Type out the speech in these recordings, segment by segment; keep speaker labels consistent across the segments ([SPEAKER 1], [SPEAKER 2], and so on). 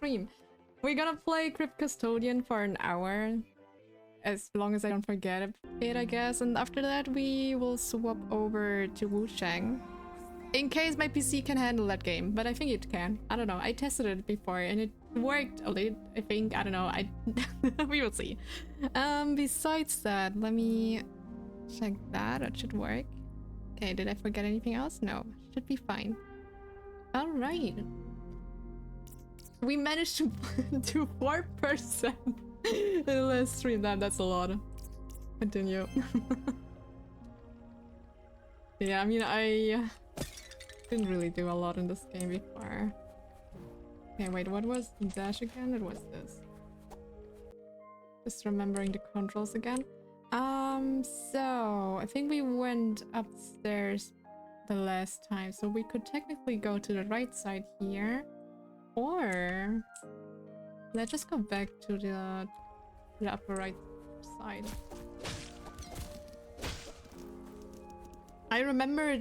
[SPEAKER 1] stream. We're gonna play Crypt Custodian for an hour. As long as I don't forget it, I guess. And after that, we will swap over to Wuchang. In case my PC can handle that game, but I think it can. I don't know. I tested it before and it worked a little, I think. I don't know. We will see. Besides that, let me check that. It should work. Okay, did I forget anything else? No, should be fine. All right. We managed to do 4% in the last stream. That's a lot. Continue. Yeah, I mean, I didn't really do a lot in this game before. Okay, wait, what was dash again? It was this. Just remembering the controls again. So I think we went upstairs the last time, so we could technically go to the right side here, or let's just go back to the upper right side. I remember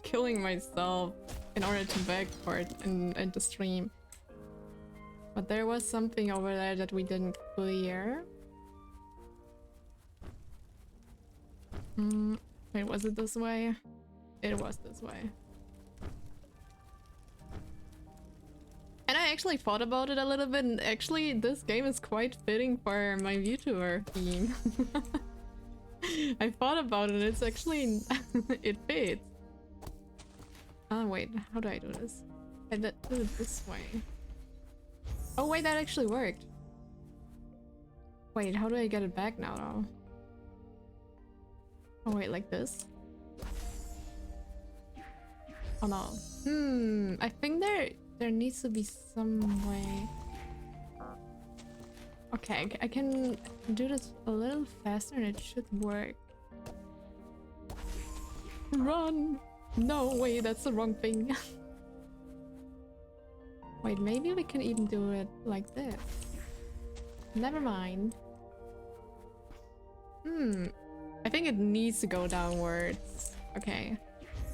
[SPEAKER 1] killing myself in order to backport in the stream, but there was something over there that we didn't clear. Wait, was it this way? It was this way. And I actually thought about it a little bit, and actually this game is quite fitting for my YouTuber theme. I thought about it, it's actually... it fits. Oh wait, how do I do this? I do it this way. Oh wait, that actually worked. Wait, how do I get it back now though? Oh wait, like this? Oh no. I think there needs to be some way. Okay, I can do this a little faster and it should work. Run! No, wait, that's the wrong thing. Wait, maybe we can even do it like this. Never mind. I think it needs to go downwards. Okay.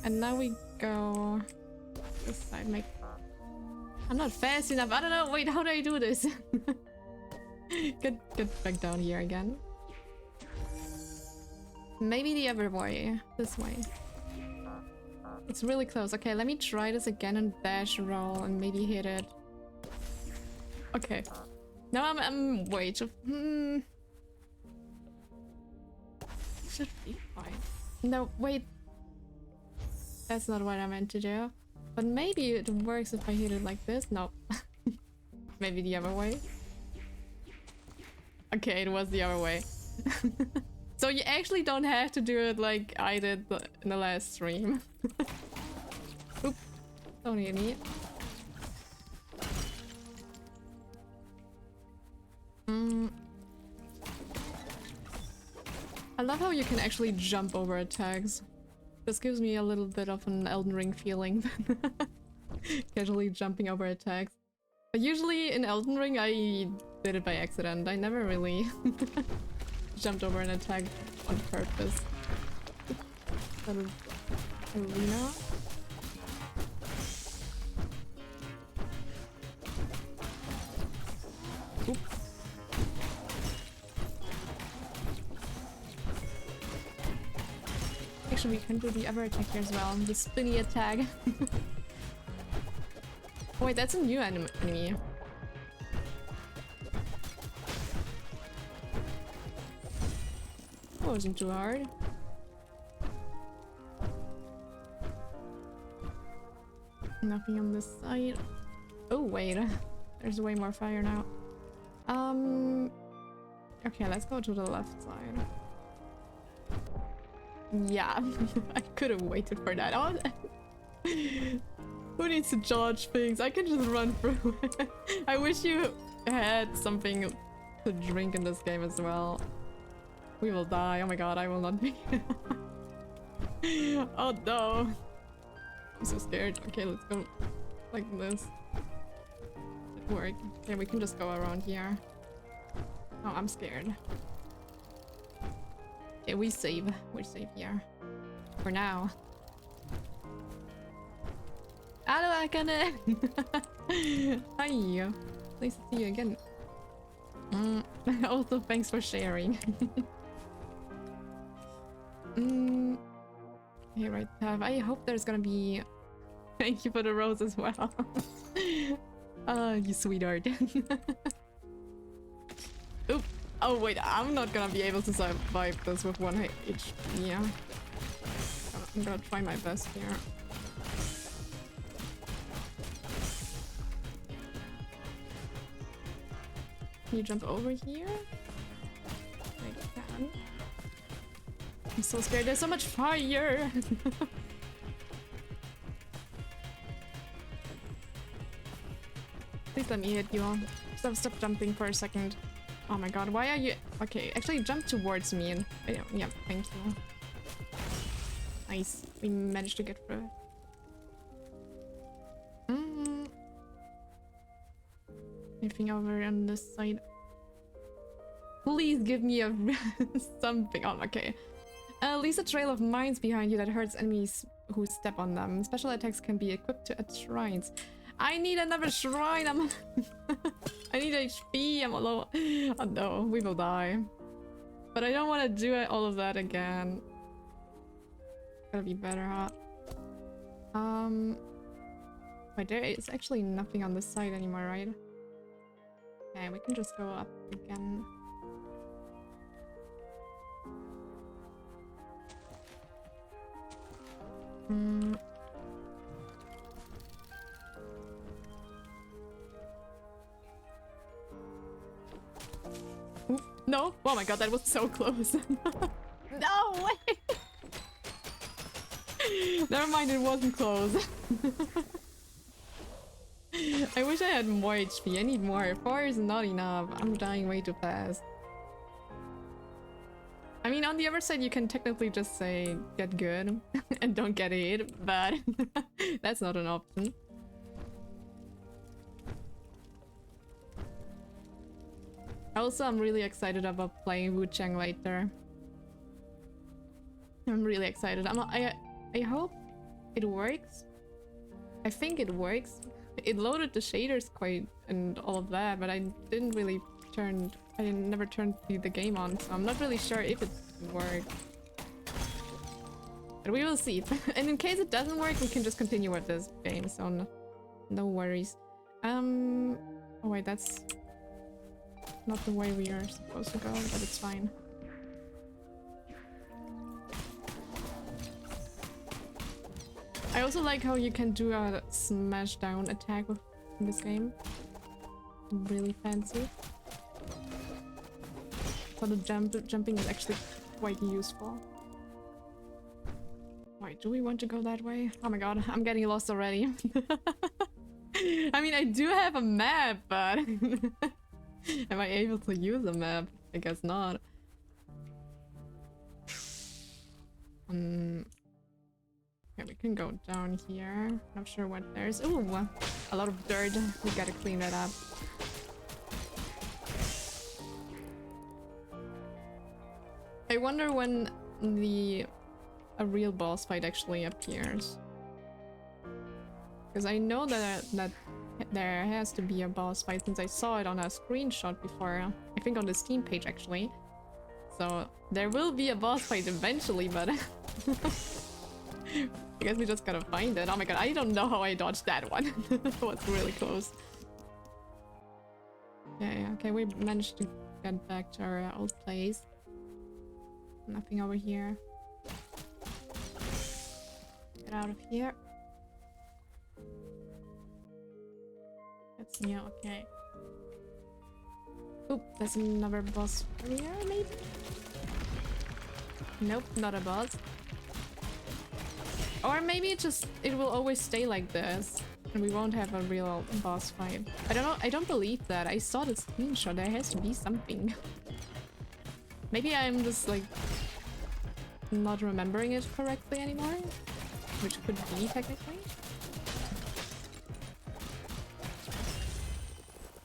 [SPEAKER 1] And now we go this side. I'm not fast enough. I don't know. Wait, how do I do this? Get back down here again. Maybe the other way. This way. It's really close. Okay, let me try this again and dash roll and maybe hit it. Okay. Now I'm way too... Should be fine. No, wait. That's not what I meant to do. But maybe it works if I hit it like this. No. Maybe the other way. Okay, it was the other way. So you actually don't have to do it like I did in the last stream. Oop. Don't hit me. I love how you can actually jump over attacks. This gives me a little bit of an Elden Ring feeling. Casually jumping over attacks. But usually in Elden Ring I did it by accident. I never really jumped over an attack on purpose. Arena. Oop. Actually, we can do the other attack here as well. The spinny attack. Oh, wait, that's a new enemy. That wasn't too hard. Nothing on this side. Oh, wait. There's way more fire now. Okay, let's go to the left side. Yeah, I could have waited for that. Oh, who needs to dodge things? I can just run through it. I wish you had something to drink in this game as well. We will die. Oh my god, I will not be. Oh no. I'm so scared. Okay, let's go like this. Didn't work. Okay, we can just go around here. Oh, I'm scared. Okay, we save. We're safe here. For now. Hello, Akane! Hi! Nice to see you again. Also, thanks for sharing. Hey, right, Tav. I hope there's gonna be... Thank you for the rose as well. You sweetheart. Oop. Oh wait, I'm not gonna be able to survive this with 1 HP. Yeah. I'm gonna try my best here. Can you jump over here? I can. I'm so scared. There's so much fire. Please let me hit you all. Stop jumping for a second. Oh my god, why are you... Okay, actually jump towards me and... Yeah, thank you. Nice. We managed to get through it. Anything over on this side? Please give me a... something. Oh, okay. Leaves a trail of mines behind you that hurts enemies who step on them. Special attacks can be equipped at shrines. I need another shrine. I need HP. I'm low. Oh no, we will die. But I don't want to do all of that again. Gotta be better, huh? Wait, there is actually nothing on this side anymore, right? Okay, we can just go up again. No! Oh my god, that was so close. No way! Never mind, it wasn't close. I wish I had more HP. I need more. 4 is not enough. I'm dying way too fast. I mean, on the other side, you can technically just say, get good and don't get hit, but that's not an option. Also, I'm really excited about playing Wu Chang later. I'm really excited. I hope it works. I think it works. It loaded the shaders quite and all of that, but I didn't really never turned the game on, so I'm not really sure if it worked. But we will see. And in case it doesn't work, we can just continue with this game, so no worries. Oh wait, that's not the way we are supposed to go, but it's fine. I also like how you can do a smash down attack in this game. Really fancy. So the jumping is actually quite useful. Wait, do we want to go that way? Oh my god, I'm getting lost already. I mean, I do have a map, but... Am I able to use a map? I guess not. Okay, we can go down here. Not sure what there's. Ooh, a lot of dirt. We gotta clean that up. I wonder when a real boss fight actually appears. Because I know that there has to be a boss fight since I saw it on a screenshot before. I think on the Steam page actually. So there will be a boss fight eventually, but I guess we just gotta find it. Oh my god, I don't know how I dodged that one. That was really close. Yeah, okay, we managed to get back to our old place. Nothing over here. Get out of here. That's new, okay. Oop, there's another boss here, maybe? Nope, not a boss. Or maybe it will always stay like this, and we won't have a real boss fight. I don't know, I don't believe that. I saw the screenshot, there has to be something. Maybe I'm just like not remembering it correctly anymore, which could be technically.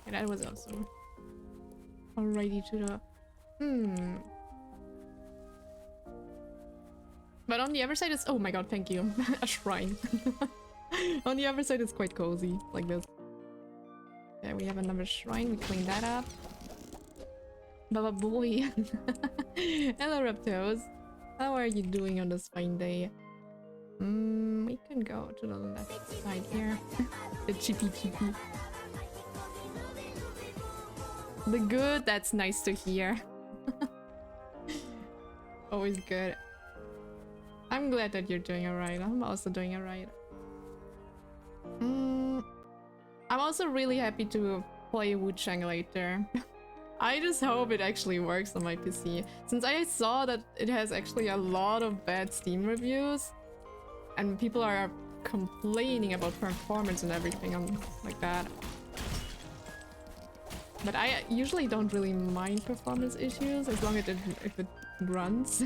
[SPEAKER 1] And that was awesome. Alrighty to the... But on the other side it's... Oh my god, thank you. A shrine. On the other side it's quite cozy, like this. Okay, we have another shrine. We clean that up. Baba boy. Hello, Reptos. How are you doing on this fine day? We can go to the left side here. The chippy chippy. The good, that's nice to hear. Always good. I'm glad that you're doing alright. I'm also doing alright. I'm also really happy to play Wuchang later. I just hope it actually works on my PC. Since I saw that it has actually a lot of bad Steam reviews. And people are complaining about performance and everything like that. But I usually don't really mind performance issues as long as if it runs.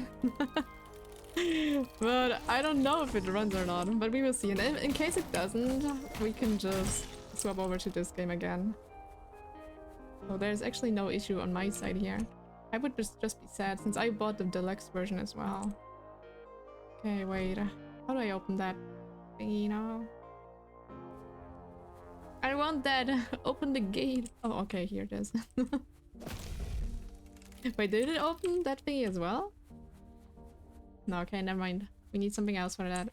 [SPEAKER 1] But I don't know if it runs or not, but we will see. And in case it doesn't, we can just swap over to this game again. So there's actually no issue on my side here. I would just be sad since I bought the deluxe version as well. Okay, wait. How do I open that thingy now? I want that. Open the gate. Oh, okay, here it is. Wait, did it open that thingy as well? No, okay, never mind. We need something else for that.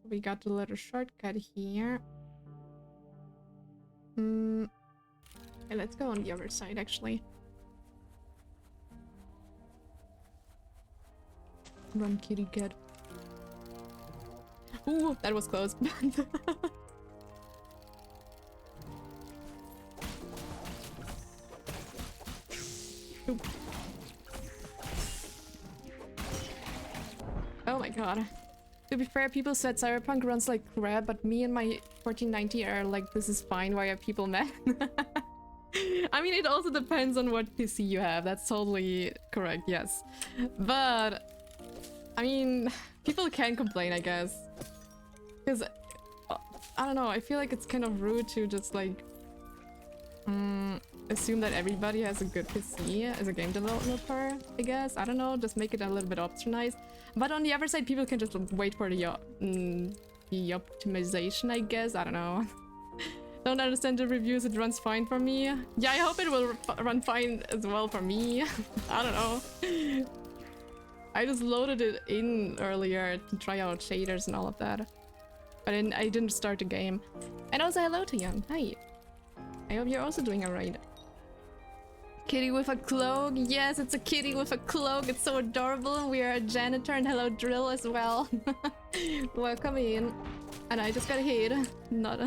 [SPEAKER 1] We got the little shortcut here. Okay, let's go on the other side, actually. Run, kitty, get. Ooh, that was close. Oop. Oh my god. To be fair, people said Cyberpunk runs like crap, but me and my 1490 are like, this is fine, why are people mad? I mean, it also depends on what PC you have, that's totally correct, yes. But, I mean, people can complain, I guess. Because, I don't know, I feel like it's kind of rude to just like, assume that everybody has a good PC as a game developer, I guess. I don't know, just make it a little bit optimized. But on the other side, people can just wait for the optimization, I guess. I don't know. Don't understand the reviews, it runs fine for me. Yeah, I hope it will run fine as well for me. I don't know. I just loaded it in earlier to try out shaders and all of that. But I didn't start the game. And also hello to Young. Hi. I hope you're also doing alright. Kitty with a cloak. Yes, it's a kitty with a cloak. It's so adorable. We are a janitor and hello Drill as well. Welcome in. And I just got hit. Not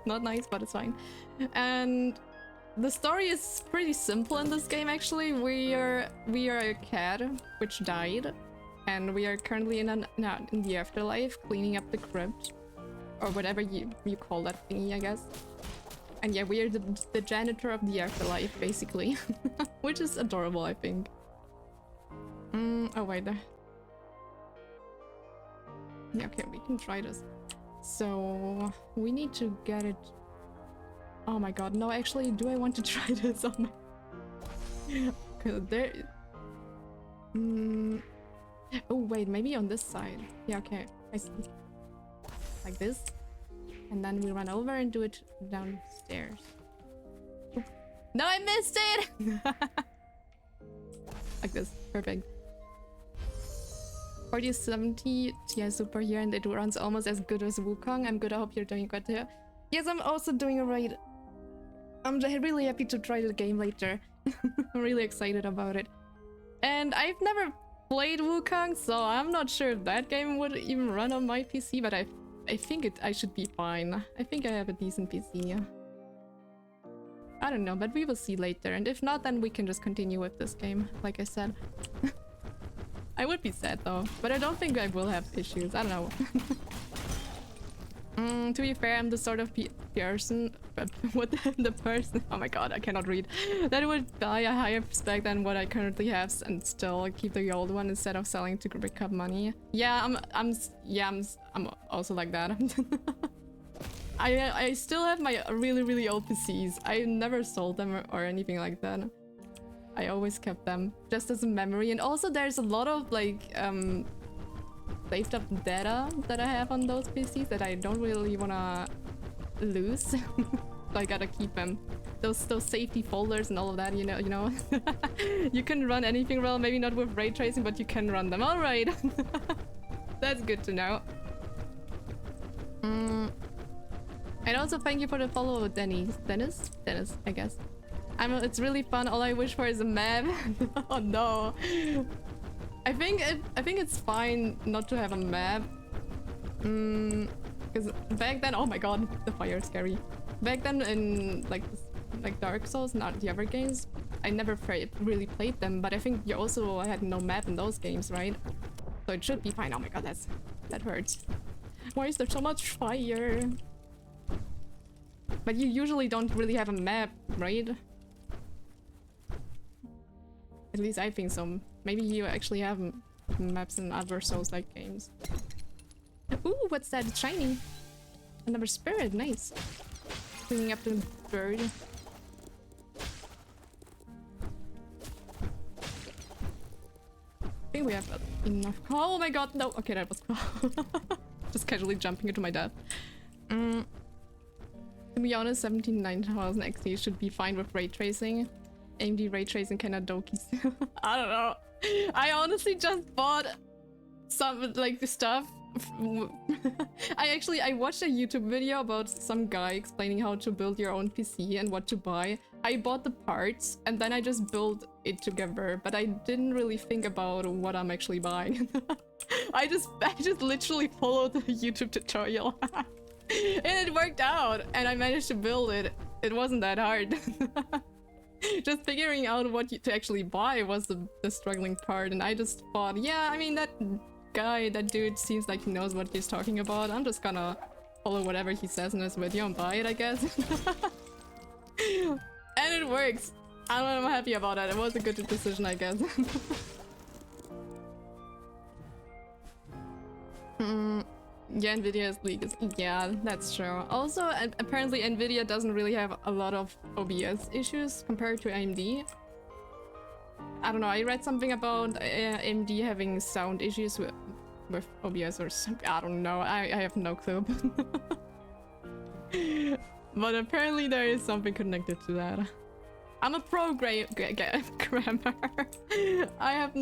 [SPEAKER 1] not nice, but it's fine. And the story is pretty simple in this game actually. We are a cat which died. And we are currently in the afterlife cleaning up the crypt. Or whatever you call that thingy, I guess. And yeah, we are the janitor of the afterlife, basically. Which is adorable, I think. Oh, wait. Yeah, okay, we can try this. So, we need to get it... Oh my god, no, actually, do I want to try this on my... Cause there... Oh, wait, maybe on this side. Yeah, okay, I see. Like this. And then we run over and do it downstairs. Oop. No, I missed it! Like this. Perfect. 4070 Ti Super here, and it runs almost as good as Wukong. I'm good, I hope you're doing good too. Yes, I'm also doing alright. I'm really happy to try the game later. I'm really excited about it. And I've never played Wukong, so I'm not sure if that game would even run on my PC, but I think I should be fine. I think I have a decent PC. I don't know, but we will see later. And if not, then we can just continue with this game, like I said. I would be sad though, but I don't think I will have issues. I don't know. To be fair, I'm the sort of person, but what the person, oh my god, I cannot read, that would buy a higher spec than what I currently have and still keep the old one instead of selling to recoup money. Yeah, I'm also like that. I still have my really old PCs. I never sold them or anything like that. I always kept them just as a memory, and also there's a lot of like saved up data that I have on those PCs that I don't really wanna lose. I gotta keep them. Those safety folders and all of that, you know. You can run anything well, maybe not with ray tracing, but you can run them. All right. That's good to know. And also thank you for the follow, Dennis, I guess. It's really fun. All I wish for is a map. Oh no. I think it's fine not to have a map. Because back then, oh my god, the fire is scary. Back then in like Dark Souls, not the other games, I never really played them, but I think you also had no map in those games, right? So it should be fine. Oh my god, that hurts. Why is there so much fire? But you usually don't really have a map, right? At least I think so. Maybe you actually have maps in other Souls-like games. Ooh, what's that? It's shiny. Another spirit, nice. Cleaning up the bird. I think we have enough. Oh my god, no. Okay, that was cool. Just casually jumping into my death. To be honest, 79,000 XD should be fine with ray tracing. AMD ray tracing cannot dokies. I don't know. I honestly just bought some like the stuff. I watched a YouTube video about some guy explaining how to build your own PC and what to buy. I bought the parts and then I just built it together, but I didn't really think about what I'm actually buying. I just literally followed the YouTube tutorial. And it worked out and I managed to build it. It wasn't that hard. Just figuring out what to actually buy was the struggling part, and I just thought, yeah, I mean, that dude seems like he knows what he's talking about. I'm just gonna follow whatever he says in his video and buy it, I guess. And it works. I'm happy about it. It was a good decision, I guess. Yeah, Nvidia's leak is... Yeah, that's true. Also, apparently Nvidia doesn't really have a lot of OBS issues compared to AMD. I don't know, I read something about AMD having sound issues with OBS or something. I don't know, I have no clue. But apparently there is something connected to that. I'm a programmer. I have...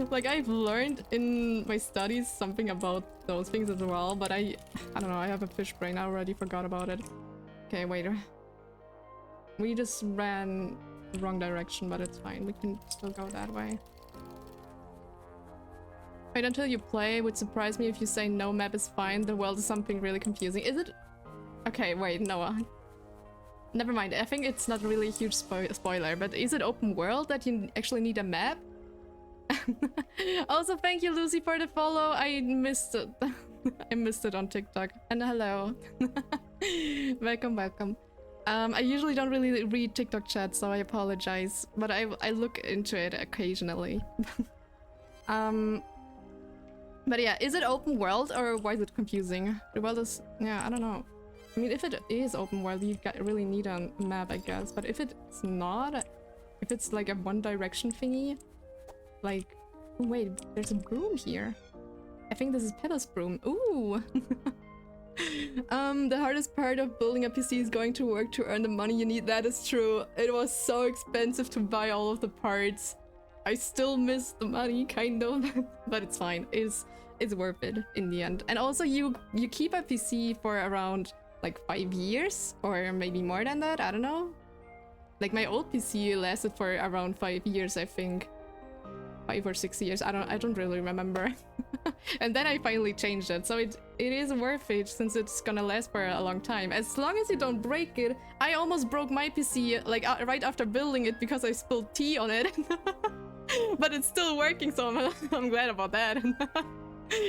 [SPEAKER 1] Like, I've learned in my studies something about those things as well, but I don't know, I have a fish brain, I already forgot about it. Okay, wait. We just ran the wrong direction, but it's fine, we can still go that way. Wait until you play. Would surprise me if you say no map is fine, the world is something really confusing. Is it? Okay, wait, Noah. Never mind, I think it's not really a huge spoiler, but is it open world that you actually need a map? Also, thank you, Lucy, for the follow. I missed it. I missed it on TikTok. And hello. Welcome. I usually don't really read TikTok chat, so I apologize. But I look into it occasionally. But yeah, is it open world or why is it confusing? The world is... yeah, I don't know. I mean, if it is open world, you really need a map, I guess. But if it's not, if it's like a one direction thingy, like, oh, wait, there's a broom here. I think this is Petta's broom. Ooh. The hardest part of building a PC is going to work to earn the money you need. That is true. It was so expensive to buy all of the parts. I still miss the money, kind of, but it's fine. It's worth it in the end. And also, you keep a PC for around like 5 years, or maybe more than that. I don't know. Like my old PC lasted for around 5 years, I think. 5 or 6 years, I don't really remember. And then I finally changed it, so it is worth it since it's gonna last for a long time. As long as you don't break it. I almost broke my PC like right after building it because I spilled tea on it. But it's still working, so I'm glad about that.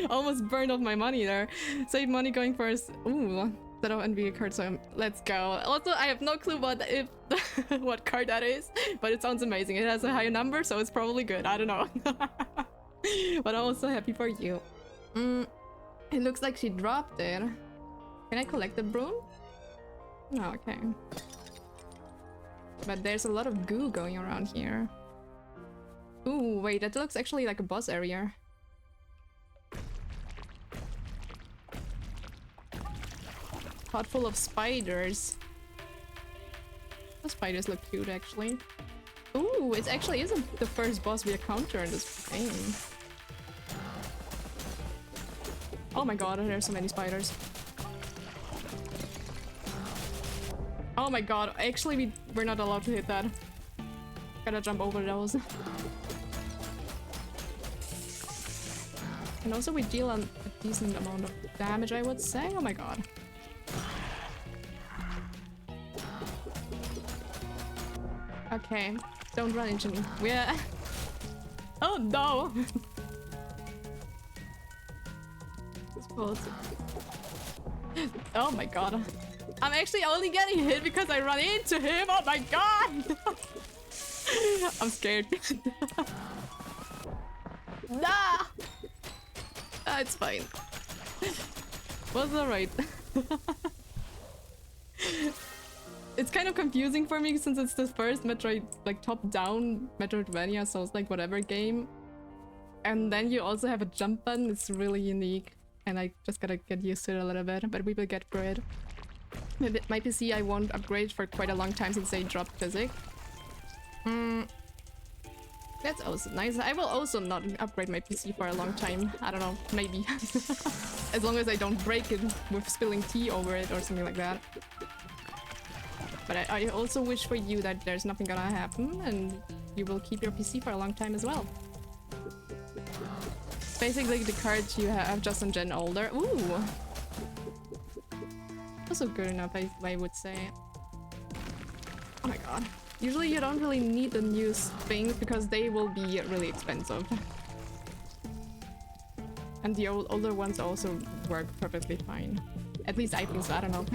[SPEAKER 1] Almost burned off my money there. Save money going first. Ooh, set up NVIDIA card, so let's go. Also, I have no clue what card that is, but it sounds amazing. It has a higher number, so it's probably good. I don't know. But I'm also happy for you. It looks like she dropped it. Can I collect the broom? No, okay. But there's a lot of goo going around here. Ooh, wait, that looks actually like a boss area. pot full of spiders. The spiders look cute, actually. Ooh, it actually isn't the first boss we encounter in this game. Oh my god, there's so many spiders. Oh my god, actually we're not allowed to hit that. Gotta jump over those. And also we deal a decent amount of damage, I would say. Oh my god. Okay, don't run into me. We're... Oh no! It's close. Oh my god. I'm actually only getting hit because I run into him! Oh my god! I'm scared. Nah! Ah, it's fine. Was alright. It's kind of confusing for me since it's the first Metroid, like, top-down Metroidvania, so it's like whatever game. And then you also have a jump button. It's really unique. And I just gotta get used to it a little bit, but we will get through it. My PC I won't upgrade for quite a long time since they dropped physics. That's also nice. I will also not upgrade my PC for a long time. I don't know, maybe. As long as I don't break it with spilling tea over it or something like that. But I also wish for you that there's nothing gonna happen and you will keep your PC for a long time as well. Basically the cards you have just on Gen older. Ooh! Also good enough, I would say. Oh my god. Usually you don't really need the new things because they will be really expensive. And the older ones also work perfectly fine. At least I think so, I don't know.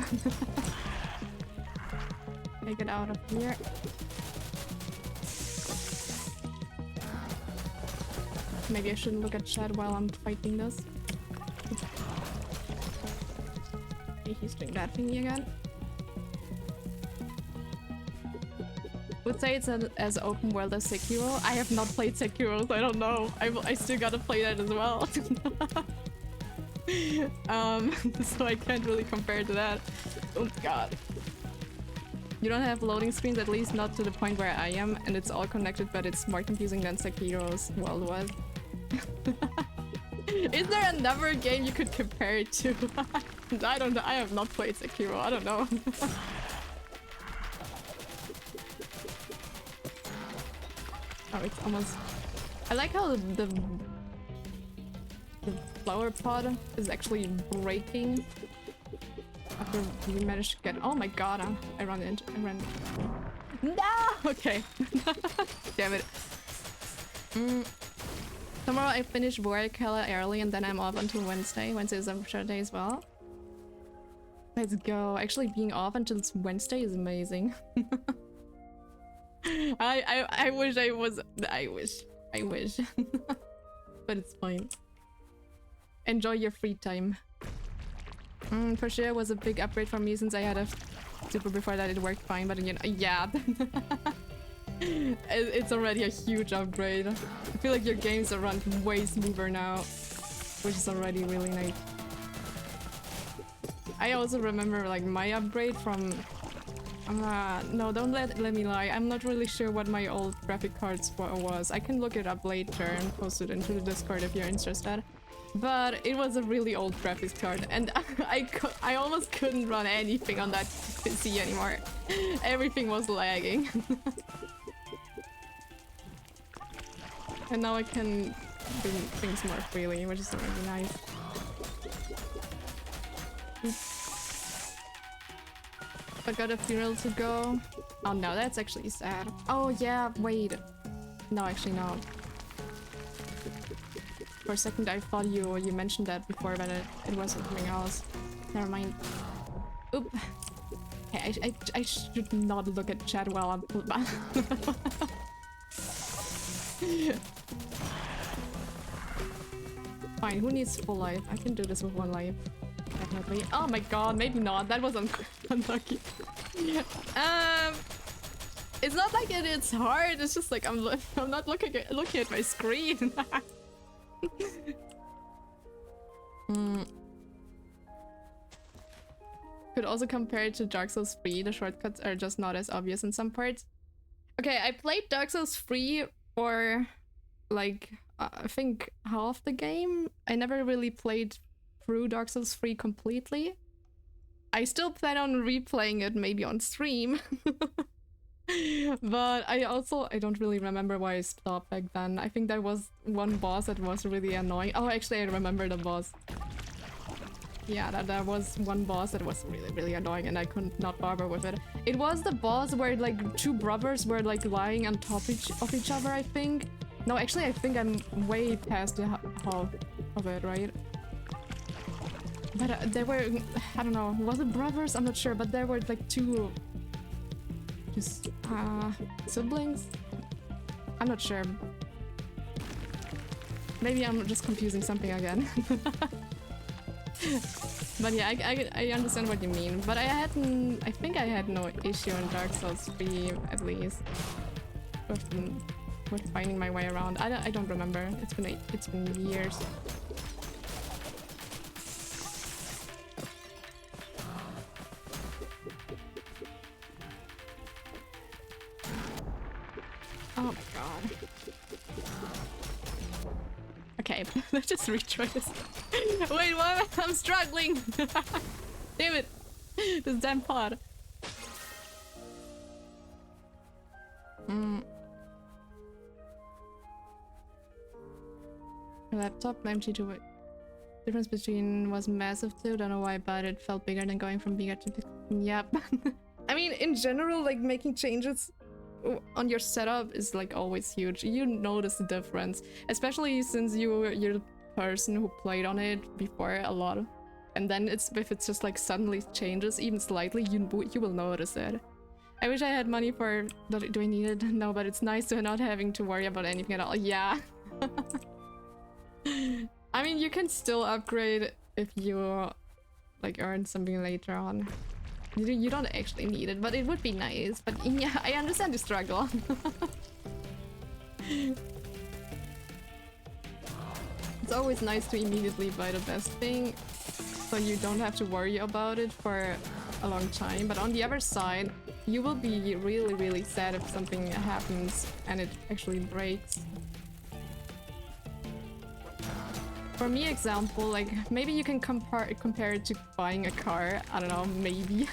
[SPEAKER 1] Take it out of here. Maybe I shouldn't look at chat while I'm fighting this. Okay, he's doing that thingy again. Would say it's as open world as Sekiro. I have not played Sekiro, so I don't know. I still gotta play that as well. So I can't really compare to that. Oh god. You don't have loading screens, at least not to the point where I am, and it's all connected, but it's more confusing than Sekiro's world was. Is there another game you could compare it to? I don't know. I have not played Sekiro. I don't know. Oh, it's almost... I like how the flower pot is actually breaking after we managed to get... Oh my god, I ran. No! Okay. Damn it. Tomorrow I finish work hella early and then I'm off until Wednesday. Wednesday is a Saturday as well. Let's go. Actually being off until Wednesday is amazing. I wish I was... I wish. But it's fine. Enjoy your free time. For sure it was a big upgrade for me since I had a Super before that it worked fine, but you know, yeah. It's already a huge upgrade. I feel like your games are run way smoother now, which is already really nice. I also remember like my upgrade from... no, don't let me lie. I'm not really sure what my old graphic cards was. I can look it up later and post it into the Discord if you're interested. But it was a really old graphics card, and I almost couldn't run anything on that PC anymore. Everything was lagging. And now I can do things more freely, which is really nice. I got a funeral to go. Oh no, that's actually sad. Oh yeah, wait. No, actually no. For a second I thought you mentioned that before, but it was something else. Never mind. Oop. Okay, I should not look at chat while I'm... Fine, who needs full life? I can do this with one life. Definitely. Oh my god, maybe not. That was unlucky. It's not like it's hard. It's just like I'm not looking at my screen. Could but also compared to Dark Souls 3, the shortcuts are just not as obvious in some parts. Okay, I played Dark Souls 3 for like I think half the game. I never really played through Dark Souls 3 completely. I still plan on replaying it maybe on stream. But I don't really remember why I stopped back then. I think there was one boss that was really annoying. Oh, actually I remember the boss. Yeah, there was one boss that was really annoying and I could not bother with it. It was the boss where like two brothers were like lying on top of each other, I think. No, actually I think I'm way past the half of it, right? But they were, I don't know, was it brothers? I'm not sure, but there were like two siblings? I'm not sure. Maybe I'm just confusing something again. But yeah, I understand what you mean. But I think I had no issue in Dark Souls 3 at least with finding my way around. I don't remember. It's been years. Oh my god. Okay, let's just retry this. Wait, what? I'm struggling! Damn it! This damn pod. Laptop empty to it. Difference between was massive too, don't know why, but it felt bigger than going from bigger to big. Yep. I mean, in general, like making changes on your setup is like always huge. You notice the difference, especially since you're the person who played on it before a lot, and then if it's just like suddenly changes even slightly, you will notice it. I wish I had money for that. Do I need it? No, but it's nice to not having to worry about anything at all. Yeah. I mean, you can still upgrade if you like earn something later on. You don't actually need it, but it would be nice. But yeah, I understand the struggle. It's always nice to immediately buy the best thing, so you don't have to worry about it for a long time. But on the other side, you will be really sad if something happens and it actually breaks. For me, example, like maybe you can compare it to buying a car. I don't know, maybe.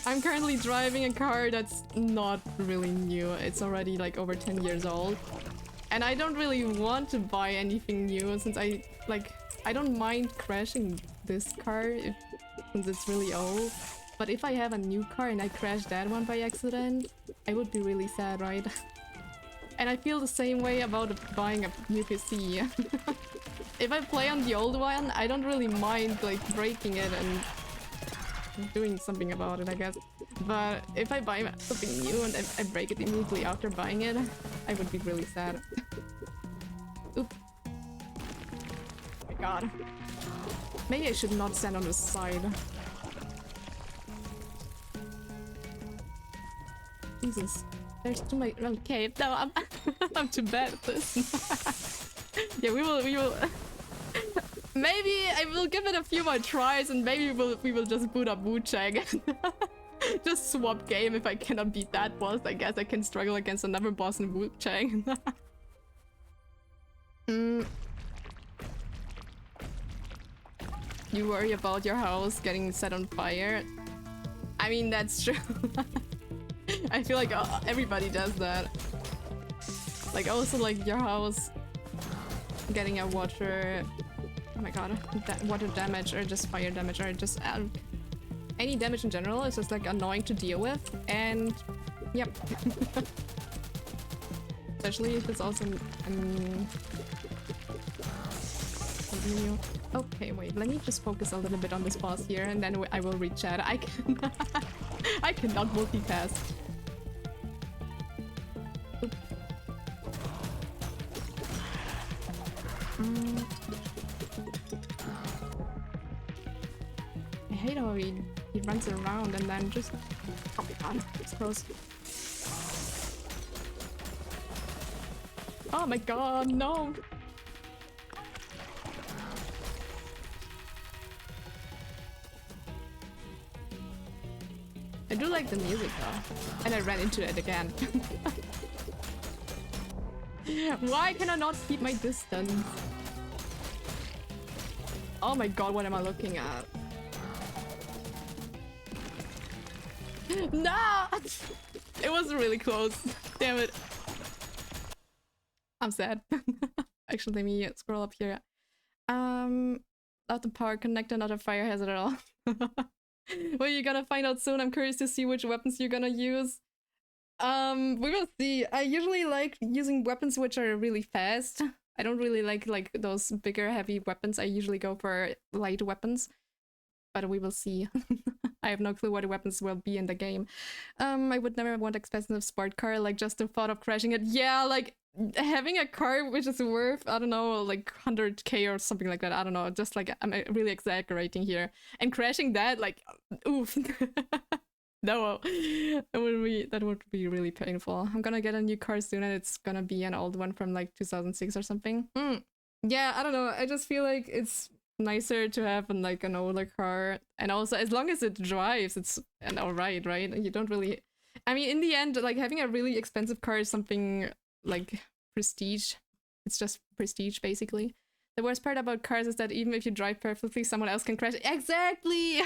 [SPEAKER 1] I'm currently driving a car that's not really new. It's already like over 10 years old. And I don't really want to buy anything new since I don't mind crashing this car since it's really old. But if I have a new car and I crash that one by accident, I would be really sad, right? And I feel the same way about buying a new PC. If I play on the old one, I don't really mind like breaking it and doing something about it, I guess. But if I buy something new and I break it immediately after buying it, I would be really sad. Oop. Oh my god. Maybe I should not stand on the side. Jesus. There's too many. Okay, no, I'm too bad at this. Yeah, we will. Maybe I will give it a few more tries, and maybe we will just boot up Wu-Chang. Just swap game. If I cannot beat that boss, I guess I can struggle against another boss in Wu-Chang. You worry about your house getting set on fire? I mean, that's true. I feel like everybody does that. Like also like your house getting a water, oh my god, water damage or just fire damage or just any damage in general is just like annoying to deal with. And yep. Especially if it's also okay, wait, let me just focus a little bit on this boss here and then I will reach out. I cannot multitask. I hate how he runs around and then just... Oh my god, it's close. Oh my god, no! do like the music though. And I ran into it again. Why can I not keep my distance? Oh my god, what am I looking at? No! It was really close. Damn it. I'm sad. Actually, let me scroll up here. Not the power connector, not a fire hazard at all. Well, you're gonna find out soon. I'm curious to see which weapons you're gonna use. We will see. I usually like using weapons which are really fast. I don't really like those bigger, heavy weapons. I usually go for light weapons. But we will see. I have no clue what the weapons will be in the game. I would never want expensive sport car, like just the thought of crashing it. Yeah, like having a car which is worth, I don't know, like 100k or something like that. I don't know, just like I'm really exaggerating here. And crashing that, like, oof. No, that would be really painful. I'm gonna get a new car soon and it's gonna be an old one from like 2006 or something. Yeah, I don't know. I just feel like it's nicer to have like an older car, and also as long as it drives, it's alright, right? You don't really, I mean, in the end, like having a really expensive car is something like prestige. It's just prestige, basically. The worst part about cars is that even if you drive perfectly, someone else can crash. Exactly.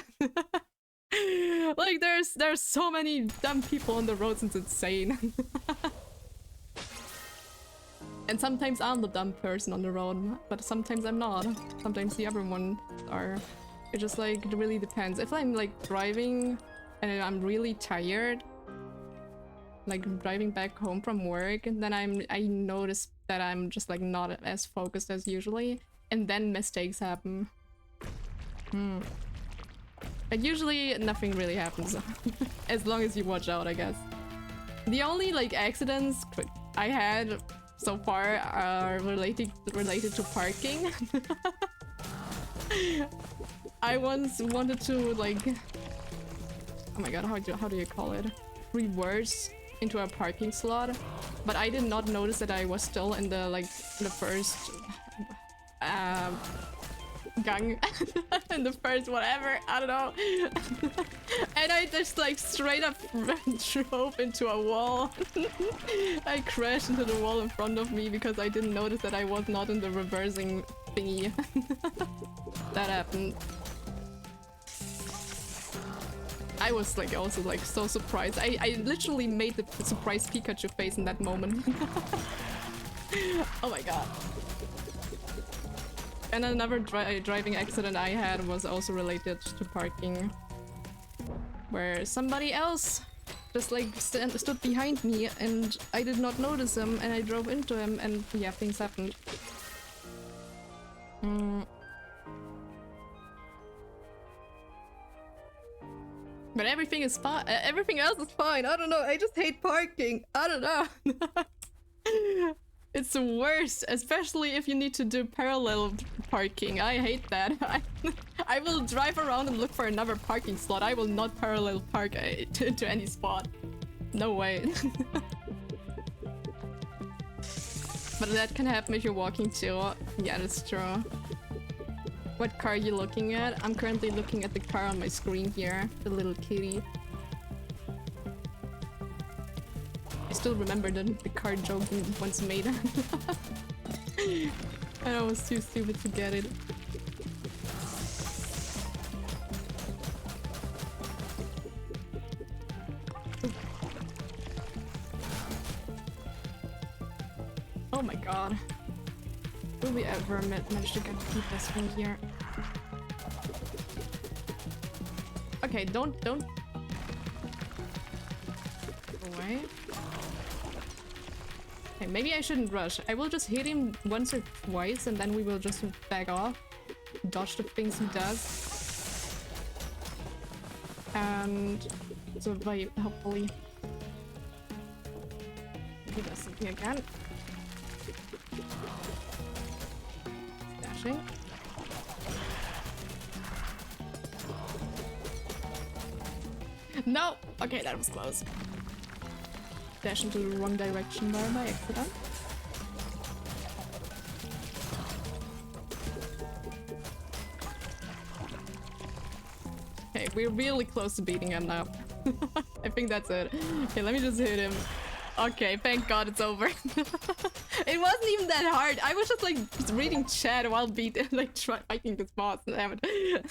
[SPEAKER 1] Like there's so many dumb people on the roads, it's insane. And sometimes I'm the dumb person on the road, but sometimes I'm not. Sometimes the other ones are. It just like, it really depends. If I'm like driving and I'm really tired, like driving back home from work, and then I notice that I'm just like not as focused as usually, and then mistakes happen. But usually nothing really happens. As long as you watch out, I guess. The only like accidents I had so far are related to parking. I once wanted to like, oh my god, how do you call it? Reverse into a parking slot, but I did not notice that I was still in the like the first gang in the first whatever, I don't know. And I just like straight up drove into a wall. I crashed into the wall in front of me because I didn't notice that I was not in the reversing thingy. That happened. I was like also like so surprised. I literally made the surprised Pikachu face in that moment. Oh my god. And another driving accident I had was also related to parking, where somebody else just like stood behind me and I did not notice him and I drove into him, and yeah, things happened. But everything is fine. Everything else is fine. I don't know. I just hate parking. I don't know. It's the worst, especially if you need to do parallel parking. I hate that. I will drive around and look for another parking slot. I will not parallel park to any spot. No way. But that can happen if you're walking too. Yeah, that's true. What car are you looking at? I'm currently looking at the car on my screen here. The little kitty. I still remember the car joke we once made. And I was too stupid to get it. Oh my god. Will we ever manage to get this thing here? Okay, don't go away. Okay, maybe I shouldn't rush. I will just hit him once or twice and then we will just back off. Dodge the things he does. And survive, hopefully. He does something again. Dashing. No! Okay, that was close. Dash into the wrong direction there by accident. Okay, we're really close to beating him now. think that's it. Okay, let me just hit him. Okay, thank God it's over. It wasn't even that hard. I was just like reading chat while like fighting this boss. Damn it.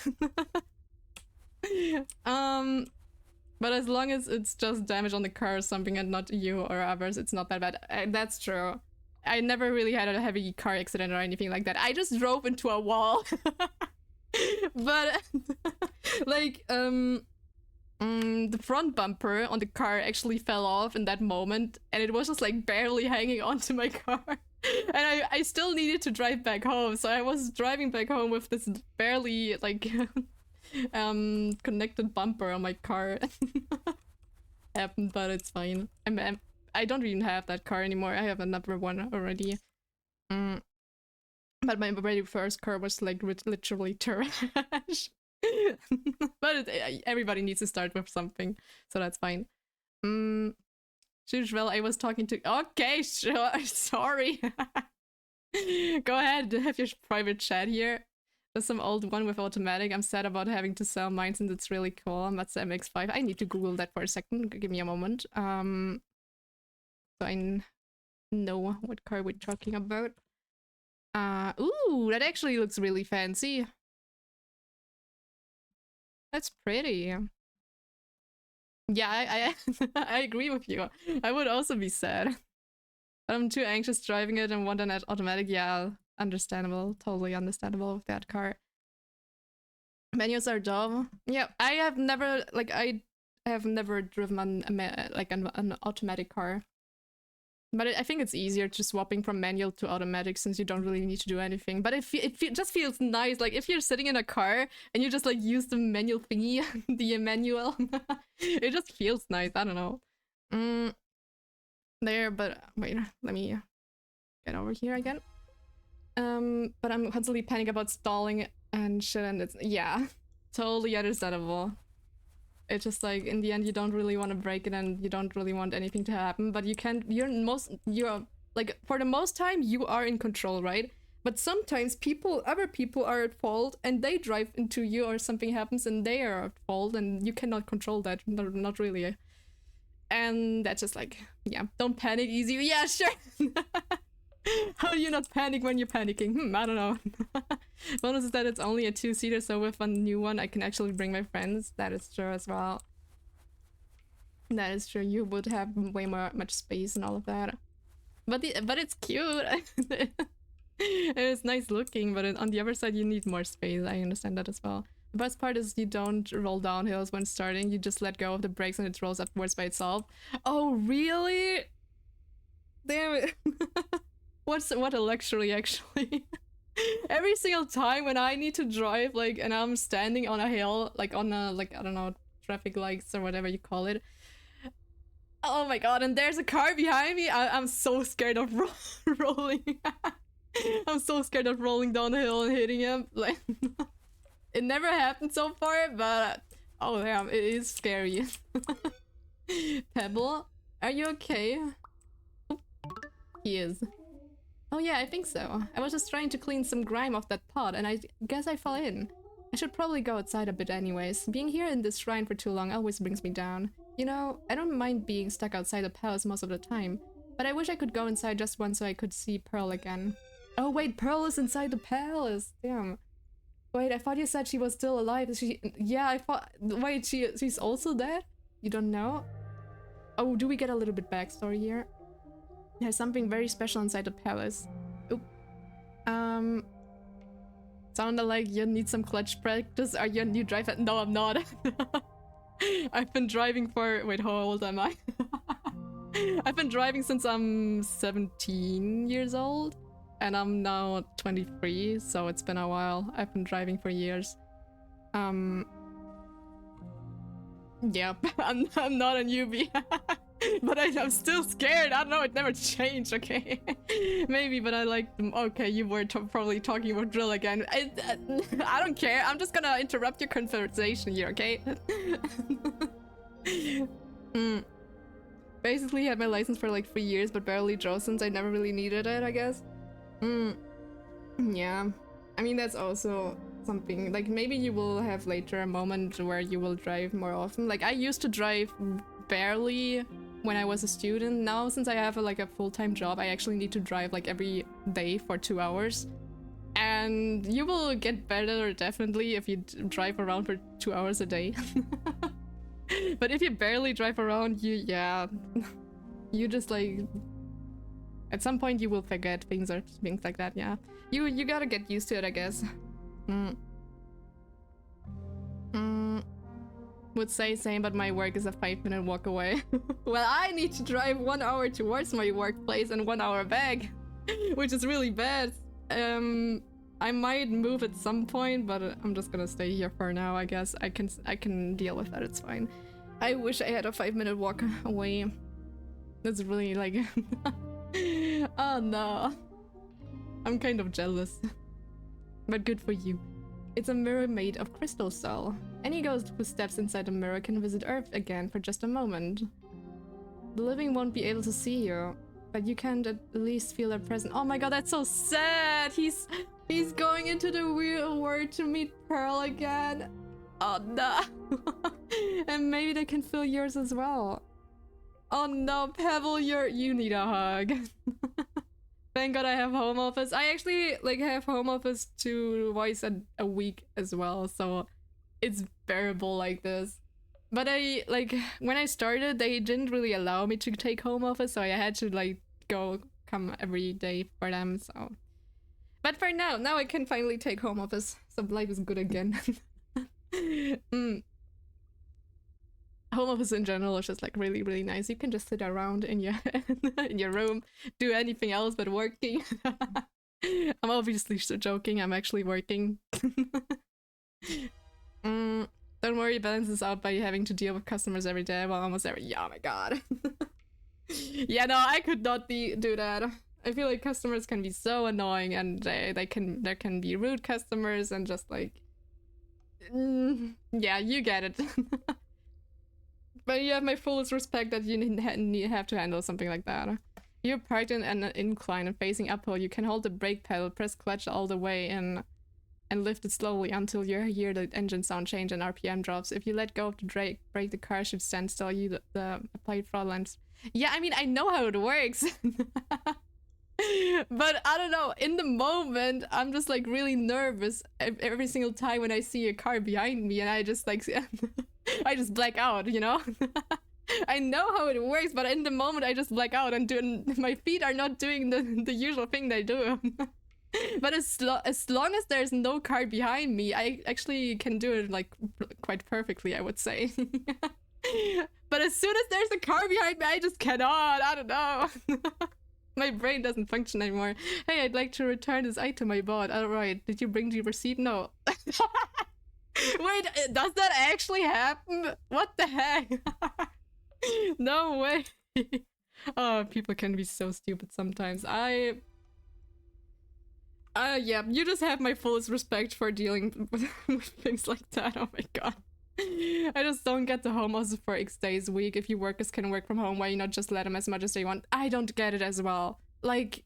[SPEAKER 1] But as long as it's just damage on the car or something and not you or others, it's not that bad. That's true. I never really had a heavy car accident or anything like that. I just drove into a wall. But like the front bumper on the car actually fell off in that moment, and it was just like barely hanging onto my car. And I still needed to drive back home, so I was driving back home with this barely like connected bumper on my car. Happened, but it's fine. I don't even have that car anymore. I have another one already. But my very first car was like literally trash. But everybody needs to start with something, so that's fine. Well, I was talking to. Okay, sure. Sorry. Go ahead, have your private chat here. There's some old one with automatic. I'm sad about having to sell mine since it's really cool. That's the MX-5. I need to Google that for a second. Give me a moment. So I know what car we're talking about. Ooh, that actually looks really fancy. That's pretty. Yeah, I I agree with you. I would also be sad. But I'm too anxious driving it and want an automatic. Yeah, understandable. Totally understandable with that car. Menus are dumb. Yeah, I have never driven an automatic car. But I think it's easier just swapping from manual to automatic since you don't really need to do anything. But it just feels nice. Like if you're sitting in a car and you just like use the manual thingy, the manual, it just feels nice. I don't know. There, but wait, let me get over here again. But I'm constantly panicking about stalling and shit, and it's, yeah, totally understandable. It's just like in the end you don't really want to break it and you don't really want anything to happen, but you're like for the most time you are in control, right? But sometimes other people are at fault and they drive into you or something happens and they are at fault and you cannot control that. Not really. And that's just like, yeah, don't panic easy. Yeah, sure. How do you not panic when you're panicking? I don't know. Bonus is that it's only a 2-seater, so with a new one I can actually bring my friends. That is true as well. That is true. You would have way much space and all of that. But it's cute. It's nice looking, but on the other side you need more space. I understand that as well. The best part is you don't roll down hills when starting. You just let go of the brakes and it rolls upwards by itself. Oh, really? Damn it. What a luxury, actually. Every single time when I need to drive, like, and I'm standing on a hill, like on a, like, I don't know, traffic lights or whatever you call it. Oh my god, and there's a car behind me. I'm so scared of rolling. I'm so scared of rolling down the hill and hitting him. Like, it never happened so far, but oh damn, it is scary. Pebble, are you okay? He is. Oh yeah, I think so. I was just trying to clean some grime off that pot, and I guess I fell in. I should probably go outside a bit anyways. Being here in this shrine for too long always brings me down. You know, I don't mind being stuck outside the palace most of the time, but I wish I could go inside just once so I could see Pearl again. Oh wait, Pearl is inside the palace! Damn. Wait, I thought you said she was still alive. Is she? Yeah, I thought... Wait, she's also dead? You don't know? Oh, do we get a little bit backstory here? There's something very special inside the palace. Oop. Sounded like you need some clutch practice. Are you a new driver? No, I'm not. I've been driving for... Wait, how old am I? I've been driving since I'm 17 years old. And I'm now 23, so it's been a while. I've been driving for years. Yep, I'm not a newbie. But I'm still scared. I don't know, it never changed, okay? Maybe, but I like them. Okay, you were probably talking about drill again. I don't care. I'm just gonna interrupt your conversation here, okay? Basically, had my license for like 3 years, but barely drove since I never really needed it, I guess. Yeah. I mean, that's also something. Like, maybe you will have later a moment where you will drive more often. Like, I used to drive barely when I was a student. Now, since I have like a full-time job, I actually need to drive like every day for 2 hours. And you will get better definitely if you drive around for 2 hours a day. But if you barely drive around, you just like, at some point you will forget things or things like that. Yeah, you gotta get used to it, I guess. Would say same, but my work is a 5-minute walk away. Well, I need to drive 1 hour towards my workplace and 1 hour back, which is really bad. I might move at some point, but I'm just gonna stay here for now, I guess. I can deal with that, it's fine. I wish I had a 5-minute walk away. That's really like... Oh no. I'm kind of jealous. But good for you. It's a mirror made of crystal soul. Any ghost who steps inside a mirror can visit Earth again for just a moment. The living won't be able to see you, but you can at least feel their presence. Oh my god, that's so sad! He's going into the real world to meet Pearl again. Oh no. And maybe they can feel yours as well. Oh no, Pebble, you need a hug. Thank god I have home office. I actually like have home office twice a week as well, so it's bearable like this. But I like when I started, they didn't really allow me to take home office, so I had to like come every day for them. So, but for now I can finally take home office, so life is good again. Home office in general is just like really, really nice. You can just sit around in your in your room, do anything else but working. I'm obviously joking. I'm actually working. Don't worry, it balances out by having to deal with customers every day. Well, almost every. Yeah, oh my god. Yeah, no, I could not do that. I feel like customers can be so annoying, and there can be rude customers and just like. Yeah, you get it. But you have my fullest respect that you have to handle something like that. You're parked in an incline and facing uphill. You can hold the brake pedal, press clutch all the way in, and lift it slowly until you hear the engine sound change and RPM drops. If you let go of the brake, the car should stand still. You the applied throttle and... Yeah, I mean, I know how it works. But I don't know, in the moment, I'm just like really nervous every single time when I see a car behind me, and I just like... I just black out, you know? I know how it works, but in the moment I just black out and my feet are not doing the usual thing they do. But as long as there's no car behind me, I actually can do it like quite perfectly, I would say. But as soon as there's a car behind me, I just cannot. I don't know. My brain doesn't function anymore. Hey, I'd like to return this item I bought. Alright, did you bring the receipt? No. Wait, does that actually happen? What the heck? No way. Oh, people can be so stupid sometimes. Yeah, you just have my fullest respect for dealing with things like that. Oh my god. I just don't get the home office for X days a week. If you workers can work from home, why you not just let them as much as they want? I don't get it as well. Like,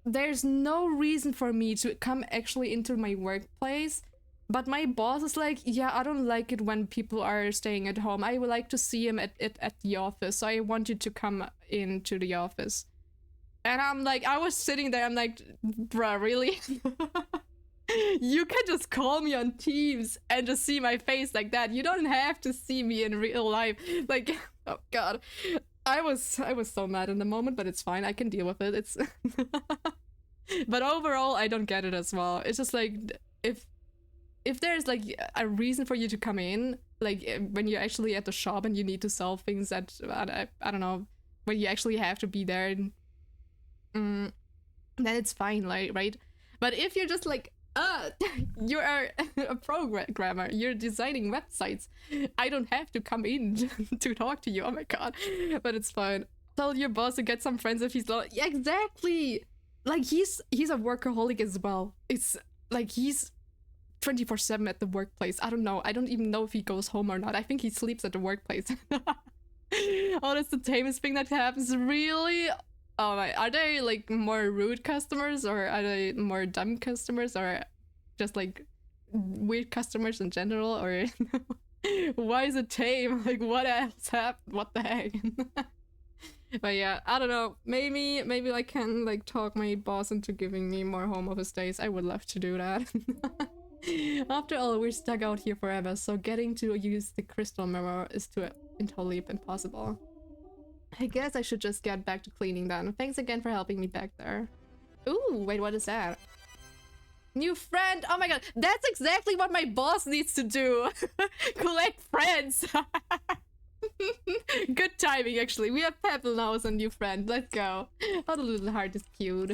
[SPEAKER 1] there's no reason for me to come actually into my workplace. But my boss is like, yeah, I don't like it when people are staying at home. I would like to see him at the office. So I want you to come into the office. And I'm like, I was sitting there, I'm like, bruh, really? You can just call me on Teams and just see my face like that. You don't have to see me in real life. Like, oh god. I was so mad in the moment, but it's fine. I can deal with it. It's But overall, I don't get it as well. It's just like, if there's like a reason for you to come in, like when you're actually at the shop and you need to solve things that, I don't know, when you actually have to be there, then it's fine, like, right? But if you're just like, you are a programmer, you're designing websites, I don't have to come in to talk to you, oh my god. But it's fine. Tell your boss to get some friends if he's not. Yeah, exactly! Like, he's a workaholic as well. It's like he's 24/7 at the workplace. I don't know. I don't even know if he goes home or not. I think he sleeps at the workplace. Oh, that's the tamest thing that happens. Really? Oh my, are they like more rude customers, or are they more dumb customers, or just like weird customers in general, or Why is it tame? Like, what else happened? What the heck? But yeah, I don't know. Maybe I can like talk my boss into giving me more home office days. I would love to do that. After all, we're stuck out here forever, so getting to use the crystal mirror is totally impossible. I guess I should just get back to cleaning then. Thanks again for helping me back there. Ooh, wait, what is that? New friend! Oh my god, that's exactly what my boss needs to do! Collect friends! Good timing, actually. We have Pebble now as a new friend. Let's go. Oh, the little heart is cute.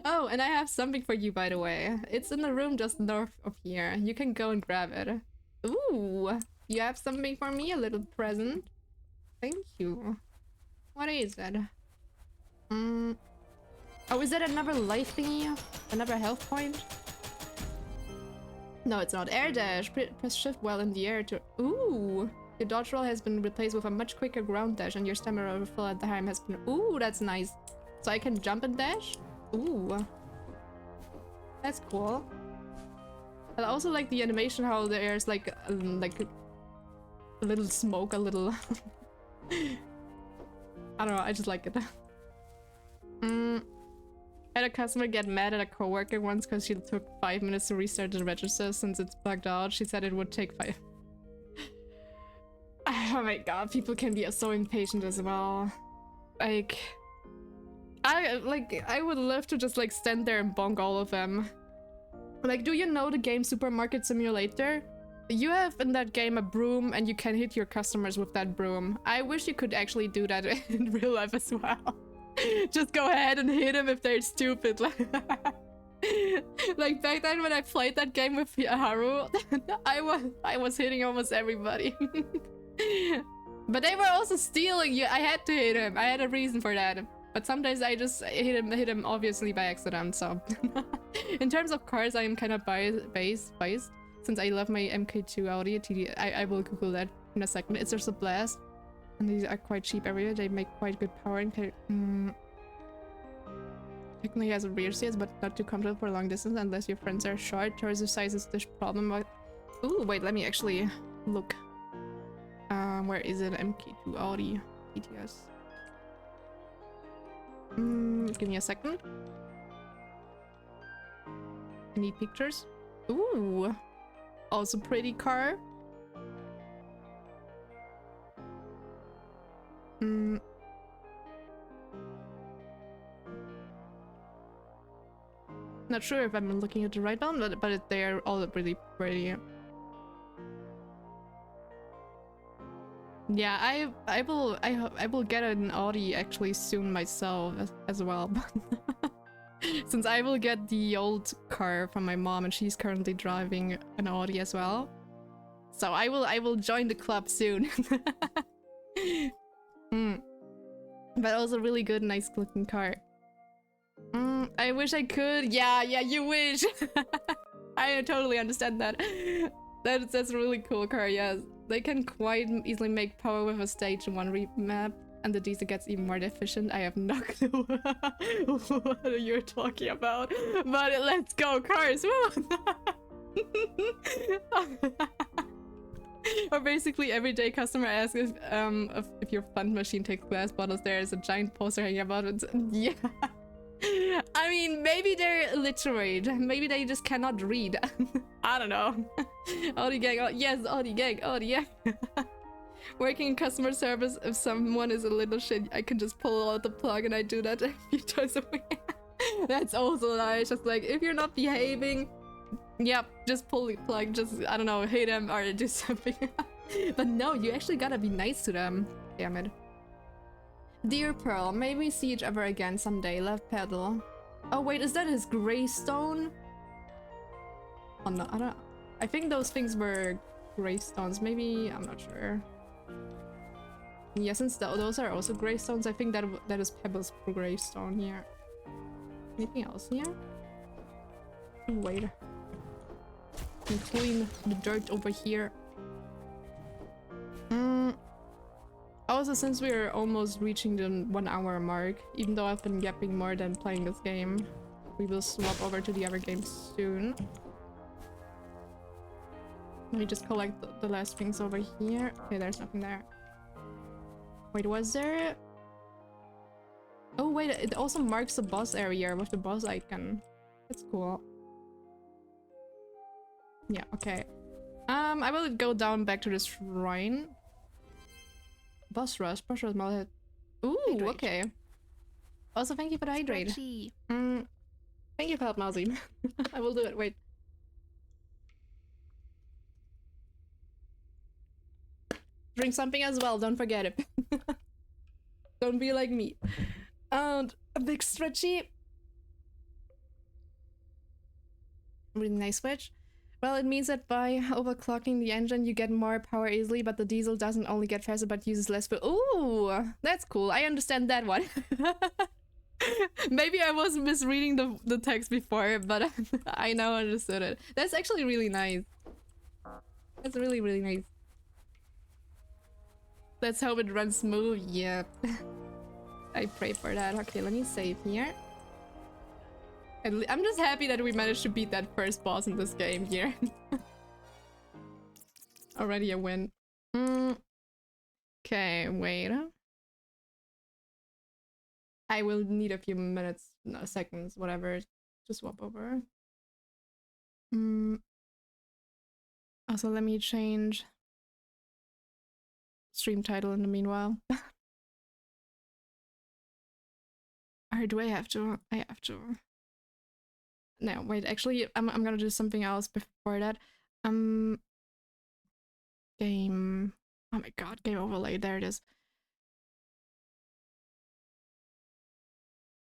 [SPEAKER 1] Oh, and I have something for you, by the way. It's in the room just north of here. You can go and grab it. Ooh, you have something for me? A little present? Thank you. What is it? Oh, is that another life thingy? Another health point? No, it's not. Air dash. Press shift while in the air to... Ooh! Your dodge roll has been replaced with a much quicker ground dash and your stamina refill at the time has been... Ooh, that's nice. So I can jump and dash? Ooh. That's cool. I also like the animation, how there's like a little smoke, a little... I don't know, I just like it. Had a customer get mad at a coworker once because she took 5 minutes to restart the register since it's bugged out. She said it would take 5. Oh my god, people can be so impatient as well. Like, I would love to just like stand there and bonk all of them. Like, do you know the game Supermarket Simulator? You have in that game a broom and you can hit your customers with that broom. I wish you could actually do that in real life as well. Just go ahead and hit them if they're stupid. Like back then when I played that game with Haru, I was hitting almost everybody. But they were also stealing you. I had to hit him. I had a reason for that. But sometimes I just hit him obviously by accident, so. In terms of cars, I am kind of biased. Since I love my MK2 Audi TD, I will Google that in a second. It's just a blast. And these are quite cheap everywhere. They make quite good power and technically has a rear seats, but not too comfortable for long distance unless your friends are short. Torso size is the problem. But... Ooh, wait, let me actually look. Where is it? MK2 Audi TTS. Give me a second. Any pictures? Ooh, also pretty car. Not sure if I'm looking at the right one, but they're all really pretty. Yeah, I will get an Audi actually soon myself as well. Since I will get the old car from my mom and she's currently driving an Audi as well. So I will join the club soon. But also really good, nice looking car. I wish I could. Yeah, you wish. I totally understand that. That's a really cool car, yes. They can quite easily make power with a stage 1 remap, and the diesel gets even more efficient. I have no clue what you're talking about. But let's go, cars! Or basically every day customer asks if your fund machine takes glass bottles. There is a giant poster hanging about it. Yeah. I mean, maybe they're illiterate. Maybe they just cannot read. I don't know. Audi gang. Oh, yes, Audi gang. Audi, yeah. Working in customer service, if someone is a little shit, I can just pull out the plug, and I do that a few times a week. That's also nice. Just like, if you're not behaving, yep, just pull the plug. Just, I don't know, hit them or do something. But no, you actually gotta be nice to them. Damn it. Dear Pearl, may we see each other again someday. Love, Pedal. Oh wait, is that his gravestone? Oh no, I don't... I think those things were gravestones. Maybe, I'm not sure. Yeah, since those are also gravestones, I think that is Pebble's gravestone here. Anything else here? Oh, wait. Can clean the dirt over here. Also, since we're almost reaching the 1 hour mark, even though I've been yapping more than playing this game, we will swap over to the other game soon. Let me just collect the last things over here. Okay, there's nothing there. Wait, was there? Oh wait, it also marks the boss area with the boss icon. That's cool. Yeah, okay. I will go down back to this shrine. Boss rush, mallet. Ooh, hydrate. Okay. Also, thank you for the hydrate. Thank you for help, Mousy. I will do it, wait. Drink something as well, don't forget it. Don't be like me. And a big stretchy. Really nice switch. Well, it means that by overclocking the engine, you get more power easily, but the diesel doesn't only get faster, but uses less fuel. Ooh, that's cool. I understand that one. Maybe I was misreading the text before, but I now understood it. That's actually really nice. That's really, really nice. Let's hope it runs smooth. Yep. I pray for that. Okay, let me save here. I'm just happy that we managed to beat that first boss in this game here. Already a win. Okay, wait. I will need a few minutes, no, seconds, whatever, to swap over. Also, let me change stream title in the meanwhile. Or do I have to? I have to. No, wait, actually, I'm gonna do something else before that. Game. Oh my god, game overlay, there it is.